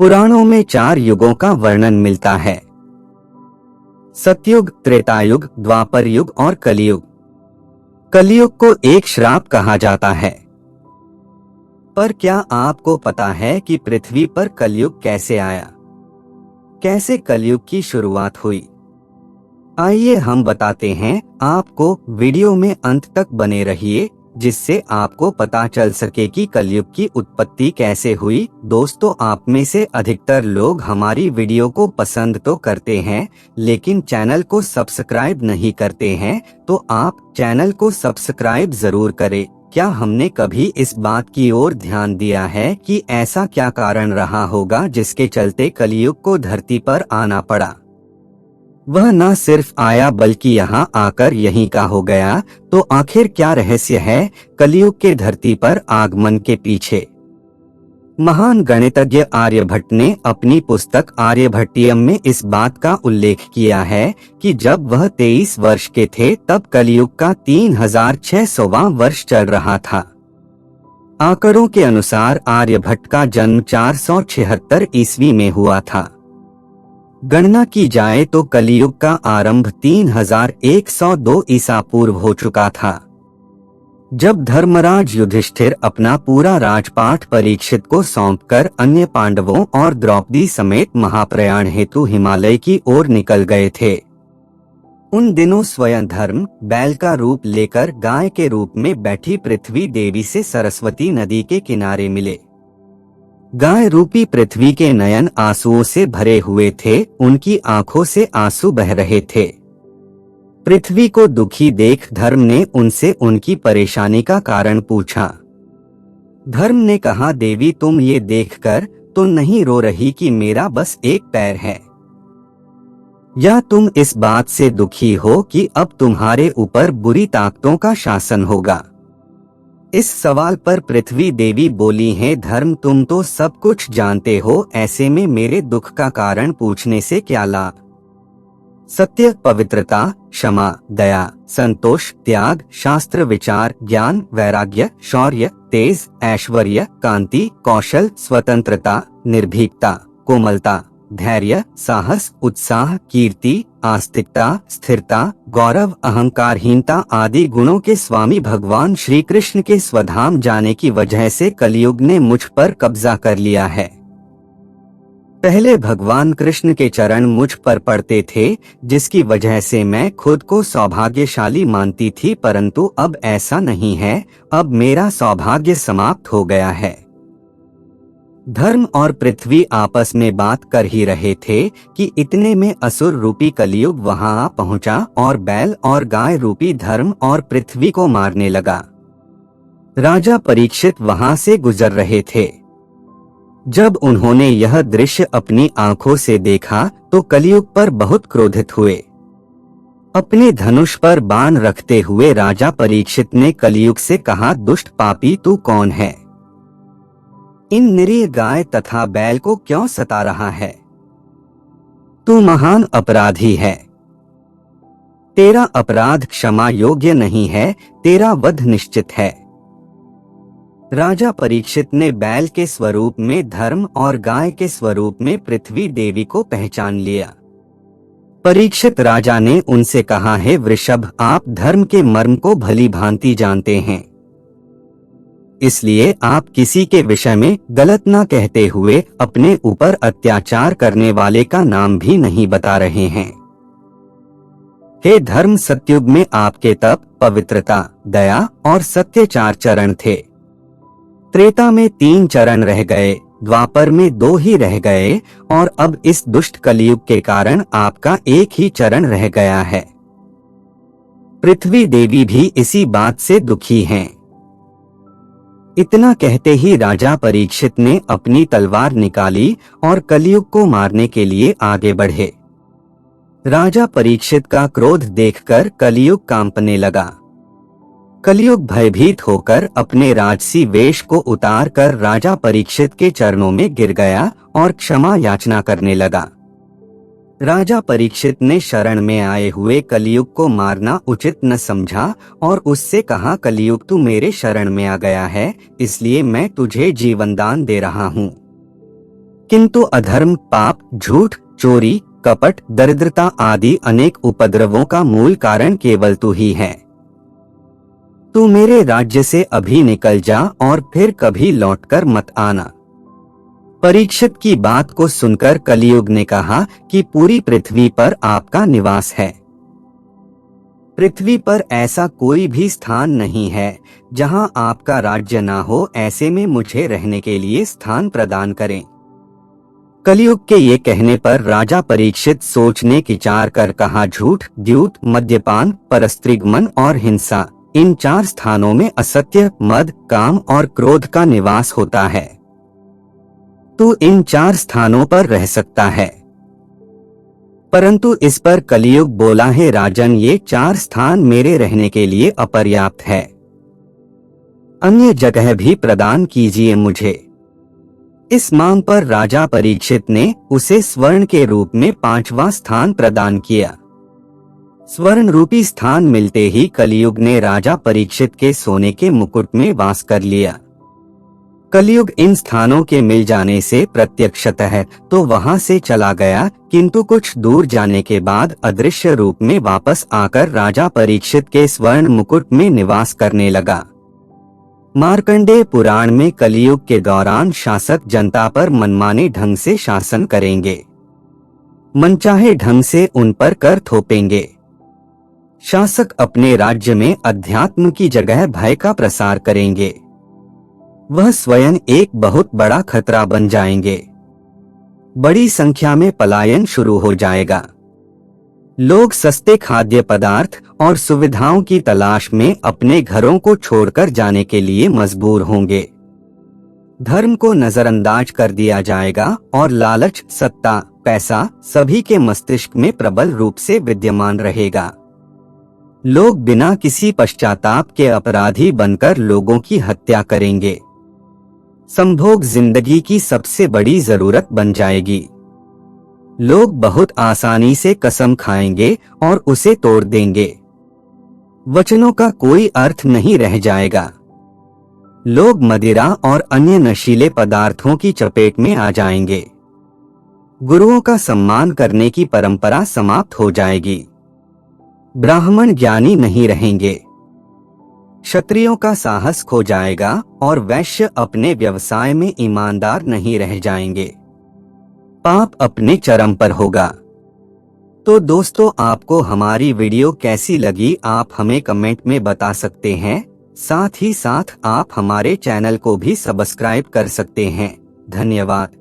पुराणों में 4 युगों का वर्णन मिलता है। सतयुग, त्रेतायुग, द्वापर युग और कलियुग। कलियुग को एक श्राप कहा जाता है। पर क्या आपको पता है कि पृथ्वी पर कलियुग कैसे आया? कैसे कलियुग की शुरुआत हुई? आइए हम बताते हैं आपको। वीडियो में अंत तक बने रहिए, जिससे आपको पता चल सके कि कलियुग की उत्पत्ति कैसे हुई। दोस्तों, आप में से अधिकतर लोग हमारी वीडियो को पसंद तो करते हैं, लेकिन चैनल को सब्सक्राइब नहीं करते हैं, तो आप चैनल को सब्सक्राइब जरूर करें। क्या हमने कभी इस बात की ओर ध्यान दिया है कि ऐसा क्या कारण रहा होगा जिसके चलते कलियुग को धरती पर आना पड़ा? वह न सिर्फ आया बल्कि यहाँ आकर यहीं का हो गया। तो आखिर क्या रहस्य है कलियुग के धरती पर आगमन के पीछे? महान गणितज्ञ आर्यभट्ट ने अपनी पुस्तक आर्यभट्टियम में इस बात का उल्लेख किया है कि जब वह 23 वर्ष के थे तब कलियुग का 3600वां वर्ष चल रहा था। आंकड़ों के अनुसार आर्यभट्ट का जन्म 476 ईस्वी में हुआ था। गणना की जाए तो कलियुग का आरंभ 3102 ईसा पूर्व हो चुका था, जब धर्मराज युधिष्ठिर अपना पूरा राजपाट परीक्षित को सौंपकर अन्य पांडवों और द्रौपदी समेत महाप्रयाण हेतु हिमालय की ओर निकल गए थे। उन दिनों स्वयं धर्म बैल का रूप लेकर गाय के रूप में बैठी पृथ्वी देवी से सरस्वती नदी के किनारे मिले। गाय रूपी पृथ्वी के नयन आंसुओं से भरे हुए थे, उनकी आंखों से आंसू बह रहे थे। पृथ्वी को दुखी देख धर्म ने उनसे उनकी परेशानी का कारण पूछा। धर्म ने कहा, देवी तुम ये देखकर तो नहीं रो रही कि मेरा बस एक पैर है, या तुम इस बात से दुखी हो कि अब तुम्हारे ऊपर बुरी ताकतों का शासन होगा? इस सवाल पर पृथ्वी देवी बोली है, धर्म तुम तो सब कुछ जानते हो, ऐसे में मेरे दुख का कारण पूछने से क्या लाभ? सत्य, पवित्रता, क्षमा, दया, संतोष, त्याग, शास्त्र विचार, ज्ञान, वैराग्य, शौर्य, तेज, ऐश्वर्य, कांति, कौशल, स्वतंत्रता, निर्भीकता, कोमलता, धैर्य, साहस, उत्साह, कीर्ति, आस्तिकता, स्थिरता, गौरव, अहंकारहीनता आदि गुणों के स्वामी भगवान श्री कृष्ण के स्वधाम जाने की वजह से कलियुग ने मुझ पर कब्जा कर लिया है। पहले भगवान कृष्ण के चरण मुझ पर पड़ते थे, जिसकी वजह से मैं खुद को सौभाग्यशाली मानती थी, परंतु अब ऐसा नहीं है। अब मेरा सौभाग्य समाप्त हो गया है। धर्म और पृथ्वी आपस में बात कर ही रहे थे कि इतने में असुर रूपी कलियुग वहां आ पहुंचा और बैल और गाय रूपी धर्म और पृथ्वी को मारने लगा। राजा परीक्षित वहां से गुजर रहे थे। जब उन्होंने यह दृश्य अपनी आंखों से देखा तो कलियुग पर बहुत क्रोधित हुए। अपने धनुष पर बाण रखते हुए राजा परीक्षित ने कलियुग से कहा, दुष्ट पापी तू कौन है? इन निरीह गाय तथा बैल को क्यों सता रहा है? तू महान अपराधी है। तेरा अपराध क्षमा योग्य नहीं है, तेरा वध निश्चित है। राजा परीक्षित ने बैल के स्वरूप में धर्म और गाय के स्वरूप में पृथ्वी देवी को पहचान लिया। परीक्षित राजा ने उनसे कहा, हे वृषभ, आप धर्म के मर्म को भली भांति जानते हैं, इसलिए आप किसी के विषय में गलत ना कहते हुए अपने ऊपर अत्याचार करने वाले का नाम भी नहीं बता रहे हैं। हे धर्म, सतयुग में आपके तप, पवित्रता, दया और सत्य 4 चरण थे। त्रेता में 3 चरण रह गए, द्वापर में 2 ही रह गए और अब इस दुष्ट कलियुग के कारण आपका एक ही चरण रह गया है। पृथ्वी देवी भी इसी बात से दुखी हैं। इतना कहते ही राजा परीक्षित ने अपनी तलवार निकाली और कलियुग को मारने के लिए आगे बढ़े। राजा परीक्षित का क्रोध देखकर कलियुग कांपने लगा। कलियुग भयभीत होकर अपने राजसी वेश को उतार कर राजा परीक्षित के चरणों में गिर गया और क्षमा याचना करने लगा। राजा परीक्षित ने शरण में आए हुए कलियुग को मारना उचित न समझा और उससे कहा, कलियुग तू मेरे शरण में आ गया है, इसलिए मैं तुझे जीवनदान दे रहा हूँ। किंतु अधर्म, पाप, झूठ, चोरी, कपट, दरिद्रता आदि अनेक उपद्रवों का मूल कारण केवल तू ही है। तू मेरे राज्य से अभी निकल जा और फिर कभी लौटकर मत आना। परीक्षित की बात को सुनकर कलियुग ने कहा कि पूरी पृथ्वी पर आपका निवास है। पृथ्वी पर ऐसा कोई भी स्थान नहीं है जहां आपका राज्य ना हो, ऐसे में मुझे रहने के लिए स्थान प्रदान करें। कलियुग के ये कहने पर राजा परीक्षित सोचने विचार कर कहा, झूठ, द्यूत, मद्यपान, परस्त्रीगमन और हिंसा, इन 4 स्थानों में असत्य, मद, काम और क्रोध का निवास होता है। तू इन 4 स्थानों पर रह सकता है। परंतु इस पर कलियुग बोला है, राजन, ये 4 स्थान मेरे रहने के लिए अपर्याप्त है। अन्य जगह भी प्रदान कीजिए मुझे। इस मांग पर राजा परीक्षित ने उसे स्वर्ण के रूप में 5वां स्थान प्रदान किया। स्वर्ण रूपी स्थान मिलते ही कलियुग ने राजा परीक्षित के सोने के मुकुट में वास कर लिया। कलियुग इन स्थानों के मिल जाने से प्रत्यक्षतः तो वहां से चला गया, किंतु कुछ दूर जाने के बाद अदृश्य रूप में वापस आकर राजा परीक्षित के स्वर्ण मुकुट में निवास करने लगा। मार्कंडेय पुराण में कलियुग के दौरान शासक जनता पर मनमाने ढंग से शासन करेंगे, मनचाहे ढंग से उन पर कर थोपेंगे। शासक अपने राज्य में अध्यात्म की जगह भय का प्रसार करेंगे। वह स्वयं एक बहुत बड़ा खतरा बन जाएंगे। बड़ी संख्या में पलायन शुरू हो जाएगा। लोग सस्ते खाद्य पदार्थ और सुविधाओं की तलाश में अपने घरों को छोड़कर जाने के लिए मजबूर होंगे। धर्म को नजरअंदाज कर दिया जाएगा और लालच, सत्ता, पैसा सभी के मस्तिष्क में प्रबल रूप से विद्यमान रहेगा। लोग बिना किसी पश्चाताप के अपराधी बनकर लोगों की हत्या करेंगे। संभोग जिंदगी की सबसे बड़ी जरूरत बन जाएगी। लोग बहुत आसानी से कसम खाएंगे और उसे तोड़ देंगे। वचनों का कोई अर्थ नहीं रह जाएगा। लोग मदिरा और अन्य नशीले पदार्थों की चपेट में आ जाएंगे। गुरुओं का सम्मान करने की परंपरा समाप्त हो जाएगी। ब्राह्मण ज्ञानी नहीं रहेंगे। क्षत्रियों का साहस खो जाएगा और वैश्य अपने व्यवसाय में ईमानदार नहीं रह जाएंगे। पाप अपने चरम पर होगा। तो दोस्तों, आपको हमारी वीडियो कैसी लगी आप हमें कमेंट में बता सकते हैं। साथ ही साथ आप हमारे चैनल को भी सब्सक्राइब कर सकते हैं। धन्यवाद।